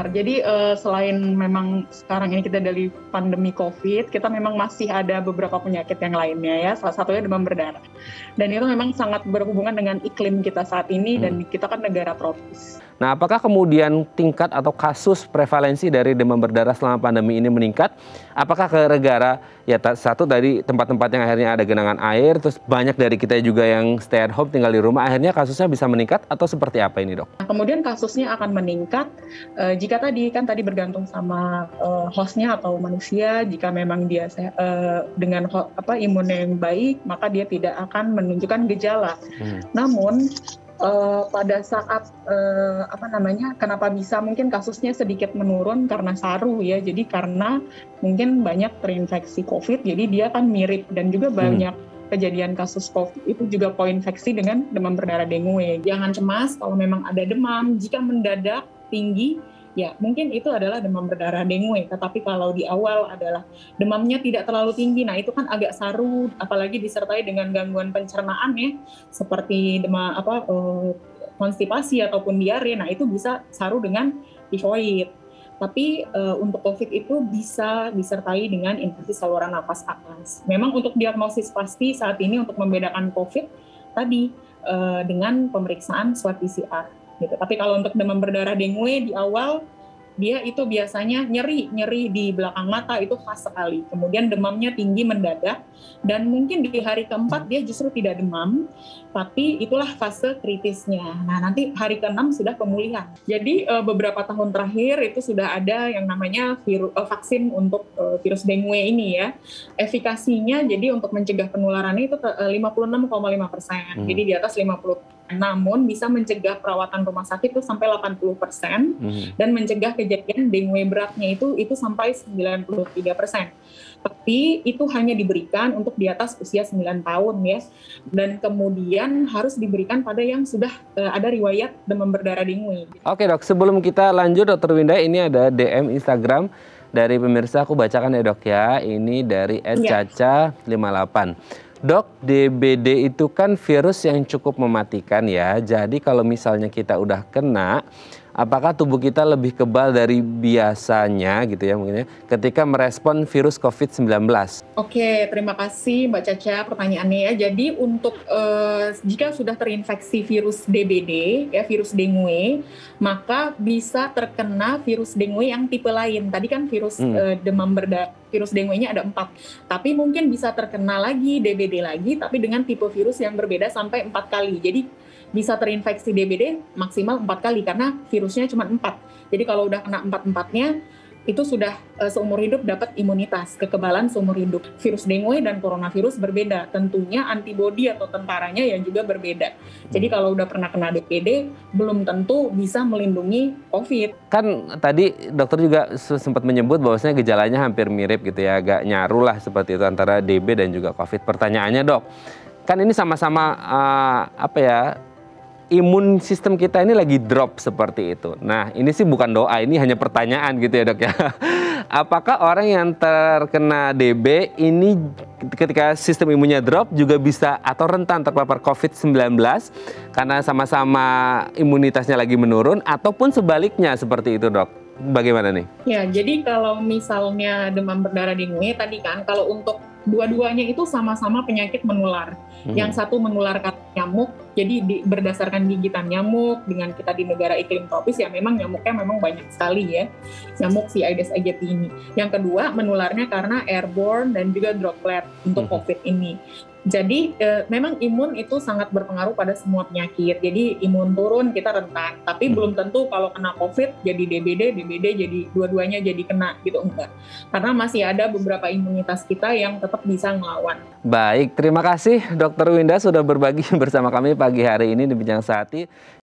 benar. Jadi selain memang sekarang ini kita dari pandemi COVID, kita memang masih ada beberapa penyakit yang lainnya ya. Salah satunya demam berdarah. Dan itu memang sangat berhubungan dengan iklim kita saat ini dan kita kan negara tropis. Nah, apakah kemudian tingkat atau kasus prevalensi dari demam berdarah selama pandemi ini meningkat? Apakah gara-gara ya satu dari tempat-tempat yang akhirnya ada genangan air, terus banyak dari kita juga yang stay at home tinggal di rumah, akhirnya kasusnya bisa meningkat atau seperti apa ini, Dok? Nah, kemudian kasusnya akan meningkat jika tadi bergantung sama hostnya atau manusia. Jika memang dia dengan imun yang baik, maka dia tidak akan menunjukkan gejala. Namun pada saat kenapa bisa mungkin kasusnya sedikit menurun karena saru ya, jadi karena mungkin banyak terinfeksi COVID, jadi dia kan mirip dan juga banyak kejadian kasus COVID itu juga koinfeksi dengan demam berdarah dengue. Jangan cemas kalau memang ada demam, jika mendadak tinggi ya mungkin itu adalah demam berdarah dengue. Tetapi kalau di awal adalah demamnya tidak terlalu tinggi, nah itu kan agak saru, apalagi disertai dengan gangguan pencernaan ya, seperti konstipasi ataupun diare. Nah itu bisa saru dengan tifoid. Tapi untuk COVID itu bisa disertai dengan infeksi saluran napas atas. Memang untuk diagnosis pasti saat ini untuk membedakan COVID tadi dengan pemeriksaan swab PCR. Gitu. Tapi kalau untuk demam berdarah dengue di awal dia itu biasanya nyeri di belakang mata, itu khas sekali. Kemudian demamnya tinggi mendadak dan mungkin di hari keempat dia justru tidak demam, tapi itulah fase kritisnya. Nah nanti hari ke-6 sudah pemulihan. Jadi beberapa tahun terakhir itu sudah ada yang namanya vaksin untuk virus dengue ini ya. Efikasinya jadi untuk mencegah penularannya itu 56,5%. Jadi di atas 50%. Namun bisa mencegah perawatan rumah sakit itu sampai 80% dan mencegah kejadian dengue beratnya itu sampai 93%. Tapi itu hanya diberikan untuk di atas usia 9 tahun ya. Dan kemudian harus diberikan pada yang sudah ada riwayat demam berdarah dengue. Oke Dok, sebelum kita lanjut Dr. Winda, ini ada DM Instagram dari pemirsa, aku bacakan ya Dok ya. Ini dari @caca58. Dok, DBD itu kan virus yang cukup mematikan ya. Jadi kalau misalnya kita udah kena, apakah tubuh kita lebih kebal dari biasanya gitu ya mungkin ya, ketika merespon virus COVID-19? Oke, terima kasih Mbak Caca pertanyaannya ya. Jadi untuk jika sudah terinfeksi virus DBD ya, virus dengue, maka bisa terkena virus dengue yang tipe lain. Tadi kan virus demam berdarah, virus dengue-nya ada 4. Tapi mungkin bisa terkena lagi DBD lagi, tapi dengan tipe virus yang berbeda sampai 4 kali. Jadi bisa terinfeksi DBD maksimal 4 kali karena virusnya cuma 4. Jadi kalau udah kena 4-4-nya, itu sudah seumur hidup dapat imunitas, kekebalan seumur hidup. Virus dengue dan coronavirus berbeda. Tentunya antibodi atau tentaranya yang juga berbeda. Jadi kalau udah pernah kena DBD, belum tentu bisa melindungi COVID. Kan tadi dokter juga sempat menyebut bahwasanya gejalanya hampir mirip gitu ya, agak nyaru lah seperti itu antara DB dan juga COVID. Pertanyaannya Dok, kan ini sama-sama imun sistem kita ini lagi drop seperti itu. Nah ini sih bukan doa, ini hanya pertanyaan gitu ya Dok ya. Apakah orang yang terkena DB ini ketika sistem imunnya drop juga bisa atau rentan terpapar COVID-19 karena sama-sama imunitasnya lagi menurun, ataupun sebaliknya seperti itu Dok? Bagaimana nih? Ya, jadi kalau misalnya demam berdarah dengue tadi kan, kalau untuk dua-duanya itu sama-sama penyakit menular. Yang satu menularkan nyamuk, jadi berdasarkan gigitan nyamuk. Dengan kita di negara iklim tropis ya memang nyamuknya memang banyak sekali ya, nyamuk si Aedes aegypti ini. Yang kedua menularnya karena airborne dan juga droplet untuk COVID ini. Jadi memang imun itu sangat berpengaruh pada semua penyakit. Jadi imun turun kita rentan, tapi belum tentu kalau kena COVID jadi DBD jadi dua-duanya jadi kena gitu, enggak. Karena masih ada beberapa imunitas kita yang tetap bisa ngelawan. Baik, terima kasih Dr. Winda sudah berbagi bersama kami pagi hari ini di Bincang Sehati.